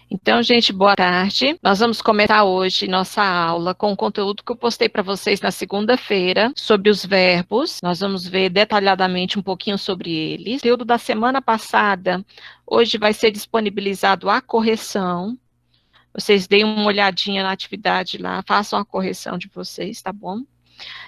Então, gente, boa tarde. Nós vamos começar hoje nossa aula com o conteúdo que eu postei para vocês na segunda-feira sobre os verbos. Nós vamos ver detalhadamente um pouquinho sobre eles. O conteúdo da semana passada, hoje vai ser disponibilizado a correção. Vocês deem uma olhadinha na atividade lá, façam a correção de vocês, tá bom?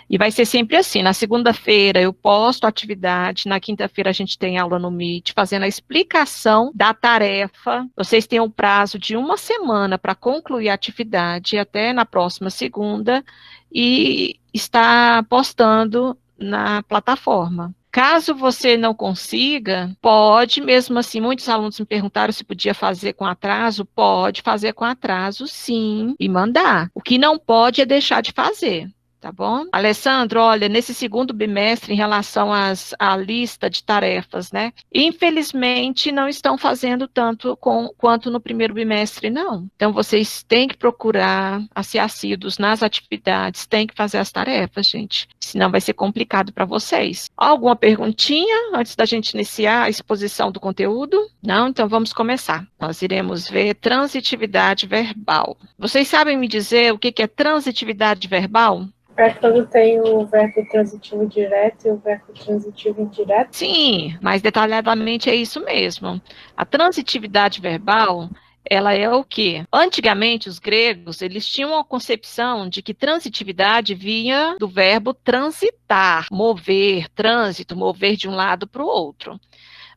E vai ser sempre assim, na segunda-feira eu posto a atividade, na quinta-feira a gente tem aula no Meet, fazendo a explicação da tarefa. Vocês têm um prazo de uma semana para concluir a atividade, até na próxima segunda, e está postando na plataforma. Caso você não consiga, pode, mesmo assim, muitos alunos me perguntaram se podia fazer com atraso, pode fazer com atraso, sim, e mandar. O que não pode é deixar de fazer. Tá bom? Alessandro, olha, nesse segundo bimestre, em relação à lista de tarefas, né? Infelizmente, não estão fazendo tanto quanto no primeiro bimestre, não. Então, vocês têm que procurar ser assíduos nas atividades, têm que fazer as tarefas, gente. Senão vai ser complicado para vocês. Alguma perguntinha antes da gente iniciar a exposição do conteúdo? Não? Então, vamos começar. Nós iremos ver transitividade verbal. Vocês sabem me dizer o que é transitividade verbal? É quando tem o verbo transitivo direto e o verbo transitivo indireto? Sim, mais detalhadamente é isso mesmo. A transitividade verbal, ela é o quê? Antigamente, os gregos, eles tinham a concepção de que transitividade vinha do verbo transitar, mover, trânsito, mover de um lado para o outro.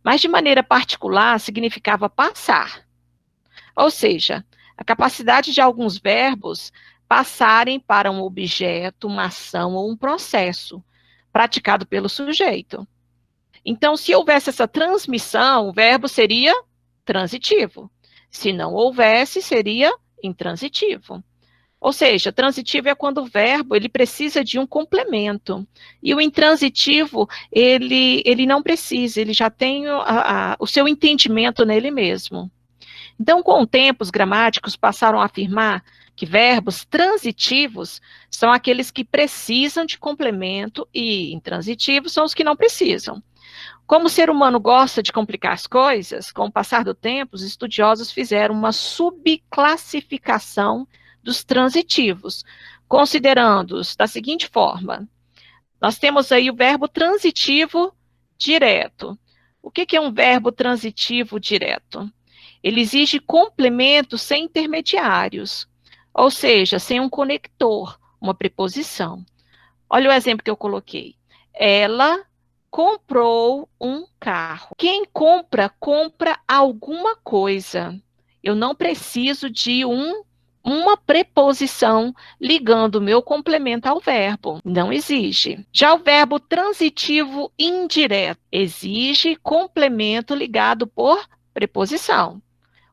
Mas, de maneira particular, significava passar. Ou seja, a capacidade de alguns verbos passarem para um objeto, uma ação ou um processo praticado pelo sujeito. Então, se houvesse essa transmissão, o verbo seria transitivo. Se não houvesse, seria intransitivo. Ou seja, transitivo é quando o verbo ele precisa de um complemento. E o intransitivo, ele não precisa, ele já tem o seu entendimento nele mesmo. Então, com o tempo, os gramáticos passaram a afirmar que verbos transitivos são aqueles que precisam de complemento e intransitivos são os que não precisam. Como o ser humano gosta de complicar as coisas, com o passar do tempo, os estudiosos fizeram uma subclassificação dos transitivos, considerando-os da seguinte forma. Nós temos aí o verbo transitivo direto. O que é um verbo transitivo direto? Ele exige complemento sem intermediários, ou seja, sem um conector, uma preposição. Olha o exemplo que eu coloquei. Ela comprou um carro. Quem compra, compra alguma coisa. Eu não preciso de uma preposição ligando o meu complemento ao verbo. Não exige. Já o verbo transitivo indireto exige complemento ligado por preposição.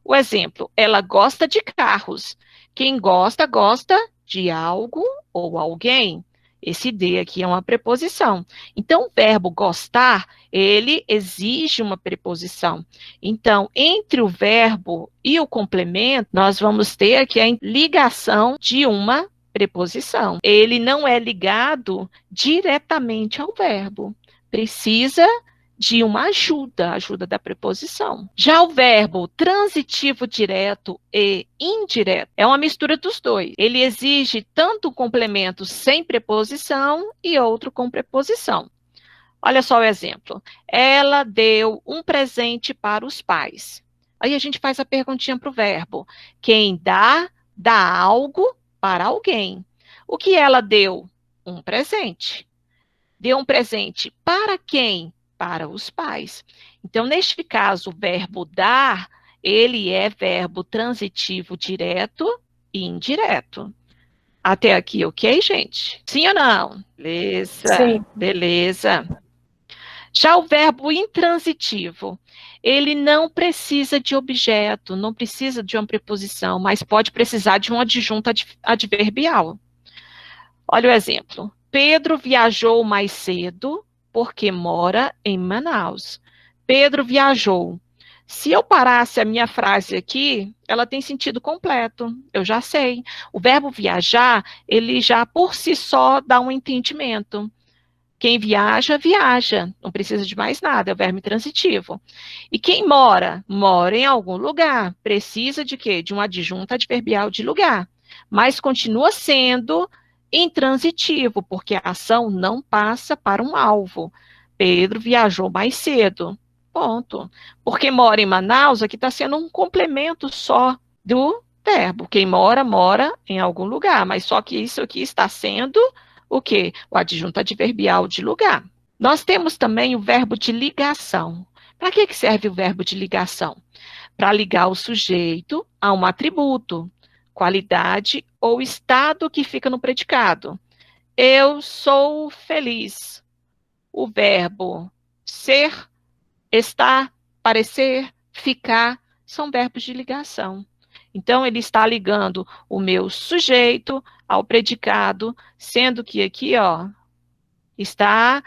O exemplo, ela gosta de carros. Quem gosta, gosta de algo ou alguém. Esse de aqui é uma preposição. Então, o verbo gostar, ele exige uma preposição. Então, entre o verbo e o complemento, nós vamos ter aqui a ligação de uma preposição. Ele não é ligado diretamente ao verbo. Precisa de uma ajuda, ajuda da preposição. Já o verbo transitivo direto e indireto é uma mistura dos dois. Ele exige tanto um complemento sem preposição e outro com preposição. Olha só o exemplo. Ela deu um presente para os pais. Aí a gente faz a perguntinha para o verbo. Quem dá, dá algo para alguém. O que ela deu? Um presente. Deu um presente para quem? Para os pais. Então, neste caso, o verbo dar, ele é verbo transitivo direto e indireto. Até aqui, ok, gente? Sim ou não? Beleza. Sim. Beleza. Já o verbo intransitivo, ele não precisa de objeto, não precisa de uma preposição, mas pode precisar de um adjunto adverbial. Olha o exemplo. Pedro viajou mais cedo porque mora em Manaus. Pedro viajou. Se eu parasse a minha frase aqui, ela tem sentido completo, eu já sei. O verbo viajar, ele já por si só dá um entendimento. Quem viaja, viaja. Não precisa de mais nada, é o verbo intransitivo. E quem mora? Mora em algum lugar. Precisa de quê? De um adjunto adverbial de lugar. Mas continua sendo intransitivo, porque a ação não passa para um alvo. Pedro viajou mais cedo. Ponto. Porque mora em Manaus, aqui está sendo um complemento só do verbo. Quem mora, mora em algum lugar. Mas só que isso aqui está sendo o quê? O adjunto adverbial de lugar. Nós temos também o verbo de ligação. Para que serve o verbo de ligação? Para ligar o sujeito a um atributo, qualidade ou estado que fica no predicado. Eu sou feliz. O verbo ser, estar, parecer, ficar, são verbos de ligação. Então, ele está ligando o meu sujeito ao predicado, sendo que aqui, ó, está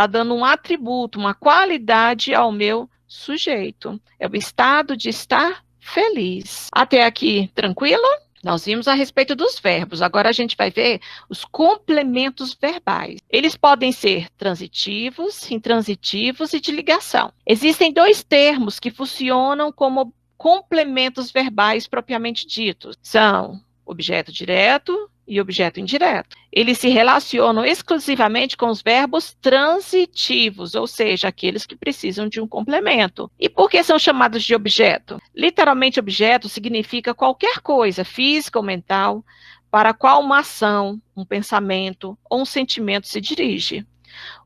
dando um atributo, uma qualidade ao meu sujeito. É o estado de estar feliz. Até aqui, tranquilo? Nós vimos a respeito dos verbos. Agora a gente vai ver os complementos verbais. Eles podem ser transitivos, intransitivos e de ligação. Existem dois termos que funcionam como complementos verbais propriamente ditos. São objeto direto e objeto indireto. Eles se relacionam exclusivamente com os verbos transitivos, ou seja, aqueles que precisam de um complemento. E por que são chamados de objeto? Literalmente, objeto significa qualquer coisa, física ou mental, para a qual uma ação, um pensamento ou um sentimento se dirige.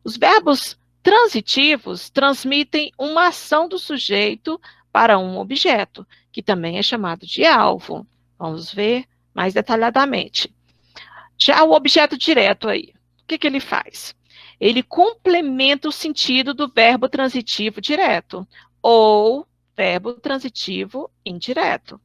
Os verbos transitivos transmitem uma ação do sujeito para um objeto, que também é chamado de alvo. Vamos ver mais detalhadamente. Já o objeto direto aí, o que ele faz? Ele complementa o sentido do verbo transitivo direto ou verbo transitivo indireto.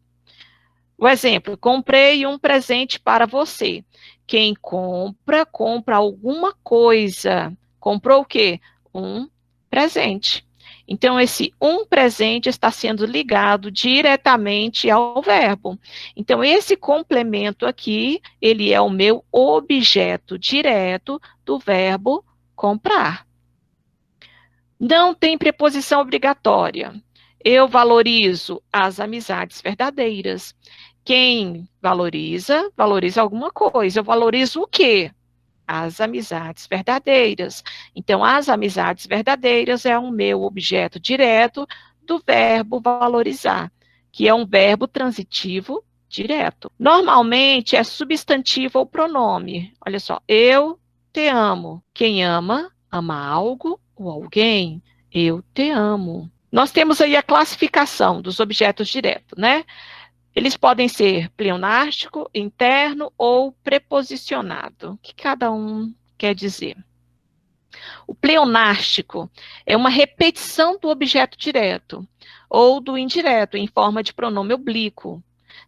O exemplo, comprei um presente para você. Quem compra, compra alguma coisa. Comprou o quê? Um presente. Então, esse um presente está sendo ligado diretamente ao verbo. Então, esse complemento aqui, ele é o meu objeto direto do verbo comprar. Não tem preposição obrigatória. Eu valorizo as amizades verdadeiras. Quem valoriza, valoriza alguma coisa. Eu valorizo o quê? As amizades verdadeiras. Então, as amizades verdadeiras é o meu objeto direto do verbo valorizar, que é um verbo transitivo direto. Normalmente, é substantivo ou pronome. Olha só, eu te amo. Quem ama, ama algo ou alguém. Eu te amo. Nós temos aí a classificação dos objetos diretos, né? Eles podem ser pleonástico, interno ou preposicionado. O que cada um quer dizer? O pleonástico é uma repetição do objeto direto ou do indireto em forma de pronome oblíquo.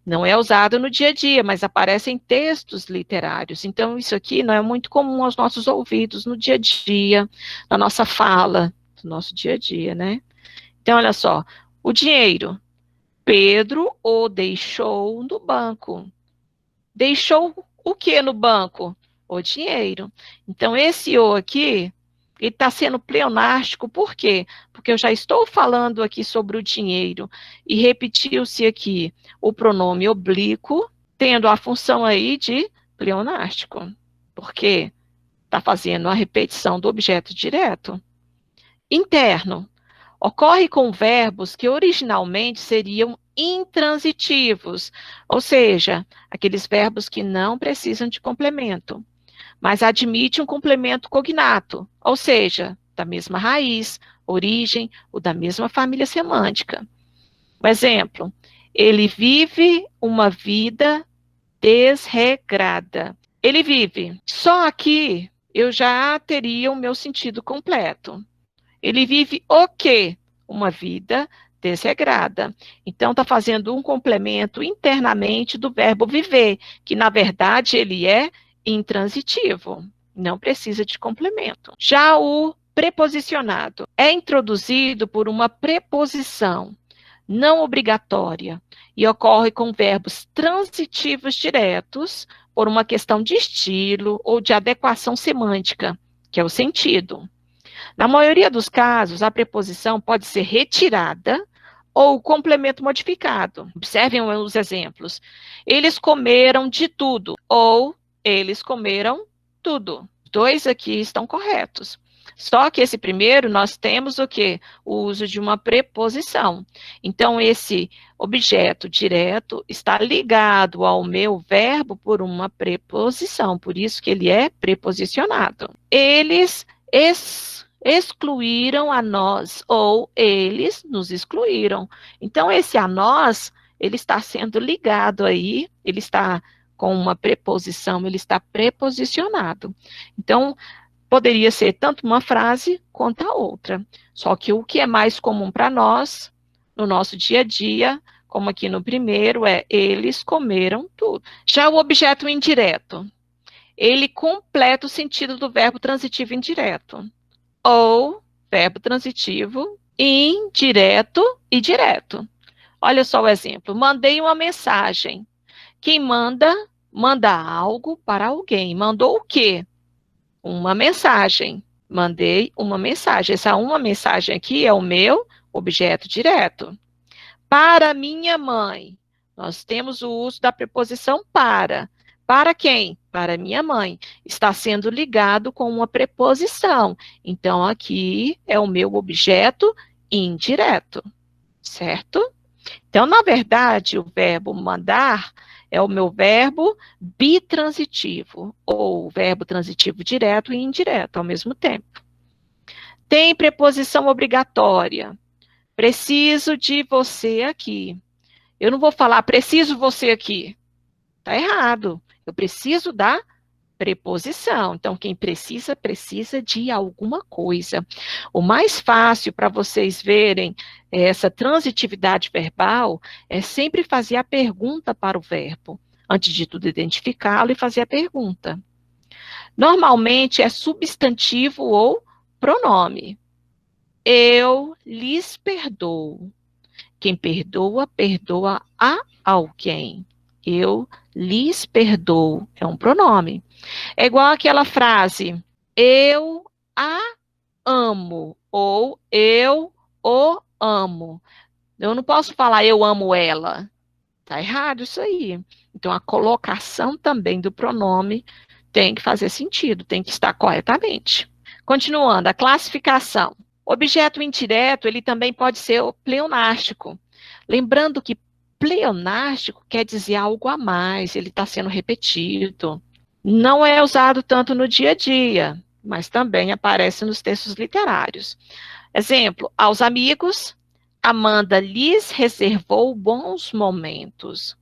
Não é usado no dia a dia, mas aparece em textos literários. Então, isso aqui não é muito comum aos nossos ouvidos no dia a dia, na nossa fala, no nosso dia a dia, né? Então, olha só, o dinheiro. Pedro o deixou no banco. Deixou o que no banco? O dinheiro. Então, esse o aqui, ele está sendo pleonástico, por quê? Porque eu já estou falando aqui sobre o dinheiro, e repetiu-se aqui o pronome oblíquo, tendo a função aí de pleonástico. Por quê? Está fazendo a repetição do objeto direto. Interno. Ocorre com verbos que originalmente seriam intransitivos, ou seja, aqueles verbos que não precisam de complemento, mas admite um complemento cognato, ou seja, da mesma raiz, origem ou da mesma família semântica. Um exemplo, ele vive uma vida desregrada. Ele vive. Só aqui eu já teria o meu sentido completo. Ele vive o quê? Uma vida desregrada. Então, está fazendo um complemento internamente do verbo viver, que, na verdade, ele é intransitivo. Não precisa de complemento. Já o preposicionado é introduzido por uma preposição não obrigatória e ocorre com verbos transitivos diretos por uma questão de estilo ou de adequação semântica, que é o sentido. Na maioria dos casos, a preposição pode ser retirada ou o complemento modificado. Observem os exemplos. Eles comeram de tudo, ou eles comeram tudo. Dois aqui estão corretos. Só que esse primeiro, nós temos o quê? O uso de uma preposição. Então, esse objeto direto está ligado ao meu verbo por uma preposição, por isso que ele é preposicionado. Eles excluíram a nós, ou eles nos excluíram. Então, esse a nós, ele está sendo ligado aí, ele está com uma preposição, ele está preposicionado. Então, poderia ser tanto uma frase quanto a outra. Só que o que é mais comum para nós, no nosso dia a dia, como aqui no primeiro, é eles comeram tudo. Já o objeto indireto, ele completa o sentido do verbo transitivo indireto. Ou verbo transitivo indireto e direto. Olha só o exemplo. Mandei uma mensagem. Quem manda, manda algo para alguém. Mandou o quê? Uma mensagem. Mandei uma mensagem. Essa uma mensagem aqui é o meu objeto direto. Para minha mãe. Nós temos o uso da preposição para. Para quem? Para minha mãe. Está sendo ligado com uma preposição. Então, aqui é o meu objeto indireto. Certo? Então, na verdade, o verbo mandar é o meu verbo bitransitivo, ou verbo transitivo direto e indireto ao mesmo tempo. Tem preposição obrigatória. Preciso de você aqui. Eu não vou falar preciso você aqui. Está errado. Eu preciso da preposição. Então, quem precisa, precisa de alguma coisa. O mais fácil para vocês verem essa transitividade verbal é sempre fazer a pergunta para o verbo. Antes de tudo, identificá-lo e fazer a pergunta. Normalmente é substantivo ou pronome. Eu lhes perdoo. Quem perdoa, perdoa a alguém. Eu lhes perdoo. É um pronome. É igual aquela frase, eu a amo, ou eu o amo. Eu não posso falar eu amo ela. Tá errado isso aí. Então, a colocação também do pronome tem que fazer sentido, tem que estar corretamente. Continuando, a classificação. Objeto indireto, ele também pode ser o pleonástico. Lembrando que pleonástico quer dizer algo a mais, ele está sendo repetido. Não é usado tanto no dia a dia, mas também aparece nos textos literários. Exemplo, aos amigos, Amanda lhes reservou bons momentos.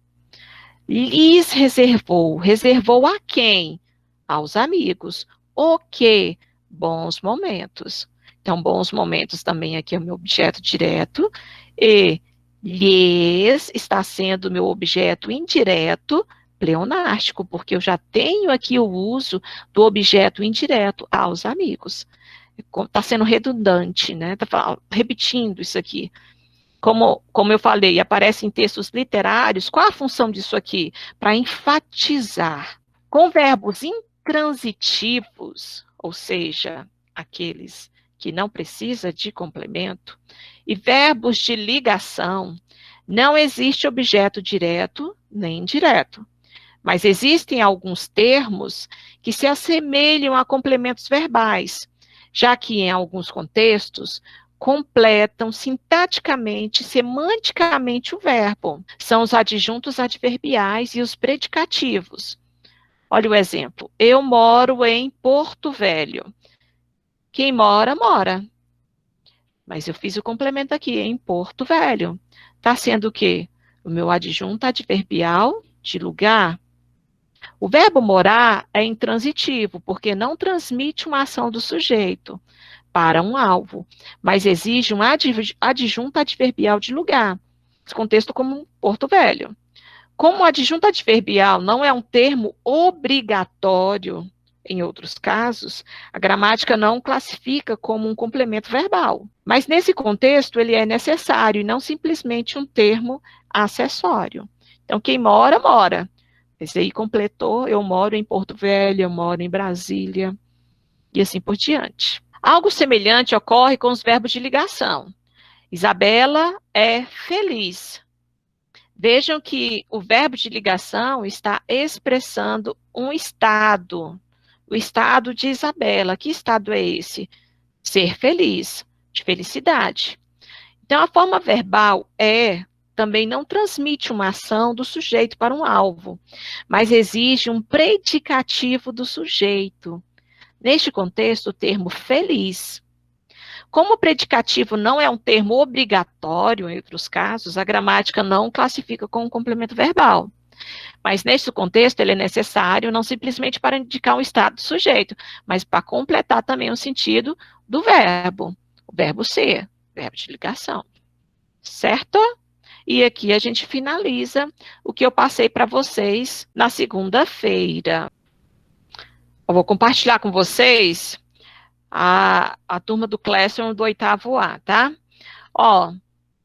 Lhes reservou. Reservou a quem? Aos amigos. O quê? Bons momentos. Então, bons momentos também aqui é o meu objeto direto. E lhes está sendo o meu objeto indireto, pleonástico, porque eu já tenho aqui o uso do objeto indireto aos amigos. Está sendo redundante, né? Está repetindo isso aqui. Como eu falei, aparece em textos literários, qual a função disso aqui? Para enfatizar. Com verbos intransitivos, ou seja, aqueles que não precisa de complemento, e verbos de ligação, não existe objeto direto nem indireto. Mas existem alguns termos que se assemelham a complementos verbais, já que em alguns contextos completam sintaticamente, semanticamente o verbo. São os adjuntos adverbiais e os predicativos. Olha o exemplo. Eu moro em Porto Velho. Quem mora, mora. Mas eu fiz o complemento aqui, em Porto Velho. Está sendo o quê? O meu adjunto adverbial de lugar. O verbo morar é intransitivo, porque não transmite uma ação do sujeito para um alvo, mas exige um adjunto adverbial de lugar. Esse contexto como Porto Velho. Como o adjunto adverbial não é um termo obrigatório, em outros casos, a gramática não classifica como um complemento verbal. Mas nesse contexto, ele é necessário e não simplesmente um termo acessório. Então, quem mora, mora. Esse aí completou, eu moro em Porto Velho, eu moro em Brasília. e assim por diante. Algo semelhante ocorre com os verbos de ligação. Isabela é feliz. Vejam que o verbo de ligação está expressando um estado, o estado de Isabela. Que estado é esse? Ser feliz, de felicidade. Então, a forma verbal também não transmite uma ação do sujeito para um alvo, mas exige um predicativo do sujeito. Neste contexto, o termo feliz. Como o predicativo não é um termo obrigatório, em outros casos, a gramática não classifica como um complemento verbal. Mas neste contexto, ele é necessário não simplesmente para indicar um estado do sujeito, mas para completar também o sentido do verbo, o verbo ser, verbo de ligação. Certo? E aqui a gente finaliza o que eu passei para vocês na segunda-feira. Eu vou compartilhar com vocês a turma do Classroom do 8º A, tá? Ó,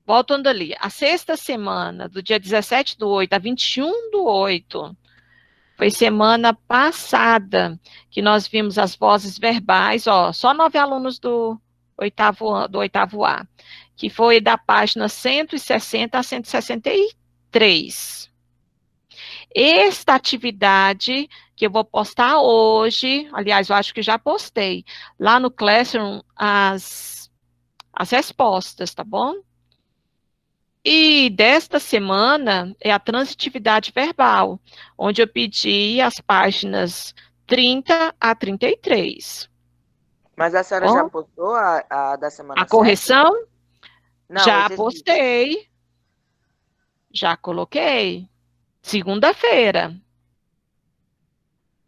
voltando ali, a sexta semana, do dia 17/8 a 21/8, foi semana passada que nós vimos as vozes verbais, ó, só 9 alunos do 8º A, que foi da página 160 a 163. Esta atividade que eu vou postar hoje, aliás, eu acho que já postei, lá no Classroom, as respostas, tá bom? E desta semana é a transitividade verbal, onde eu pedi as páginas 30 a 33. Mas a senhora já postou a da semana A correção? Não, já postei. Já coloquei. Segunda-feira.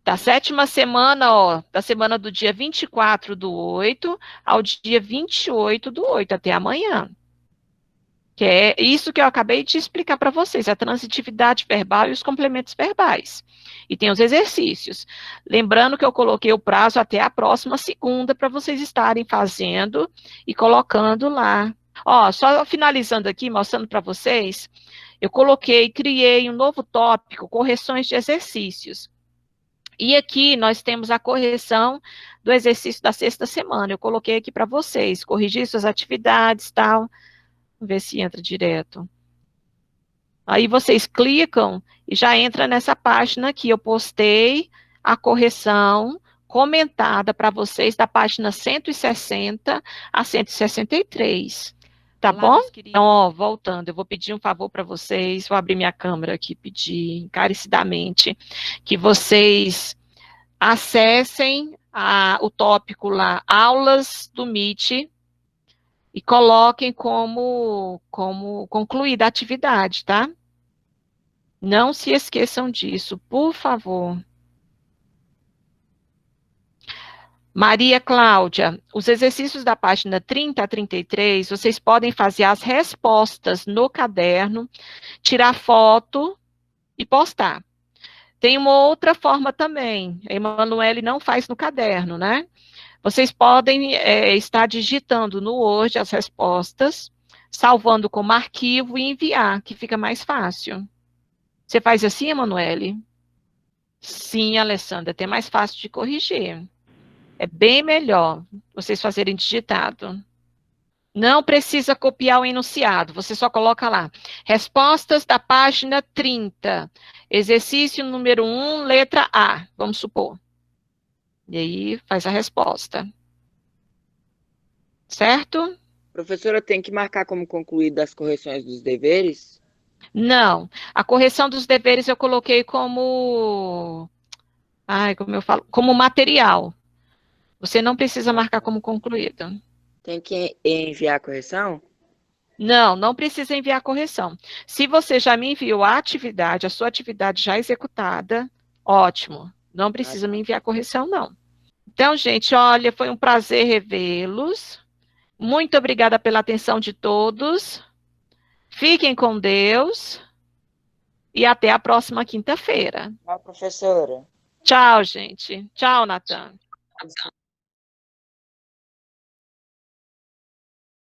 Da 7ª semana, ó, da semana do dia 24/8 ao dia 28/8, até amanhã. Que é isso que eu acabei de explicar para vocês, a transitividade verbal e os complementos verbais. E tem os exercícios. Lembrando que eu coloquei o prazo até a próxima segunda para vocês estarem fazendo e colocando lá. Ó, só finalizando aqui, mostrando para vocês, eu criei um novo tópico, correções de exercícios. E aqui nós temos a correção do exercício da sexta semana. Eu coloquei aqui para vocês, corrigir suas atividades, tal. Vamos ver se entra direto. Aí vocês clicam e já entra nessa página aqui. Eu postei a correção comentada para vocês da página 160 a 163. Tá bom? Então, ó, voltando, eu vou pedir um favor para vocês, vou abrir minha câmera aqui, pedir encarecidamente que vocês acessem o tópico lá, aulas do Meet, e coloquem como concluída a atividade, tá? Não se esqueçam disso, por favor. Maria Cláudia, os exercícios da página 30 a 33, vocês podem fazer as respostas no caderno, tirar foto e postar. Tem uma outra forma também, a Emanuele não faz no caderno, né? Vocês podem estar digitando no Word as respostas, salvando como arquivo e enviar, que fica mais fácil. Você faz assim, Emanuele? Sim, Alessandra, é até mais fácil de corrigir. É bem melhor vocês fazerem digitado. Não precisa copiar o enunciado, você só coloca lá. Respostas da página 30. Exercício número 1, letra A, vamos supor. E aí, faz a resposta. Certo? Professora, tem que marcar como concluída as correções dos deveres? Não. A correção dos deveres eu coloquei como... como eu falo? Como material. Você não precisa marcar como concluído. Tem que enviar a correção? Não, não precisa enviar a correção. Se você já me enviou a atividade, a sua atividade já executada, ótimo. Não precisa me enviar a correção, não. Então, gente, olha, foi um prazer revê-los. Muito obrigada pela atenção de todos. Fiquem com Deus. E até a próxima quinta-feira. Tchau, professora. Tchau, gente. Tchau, Natan.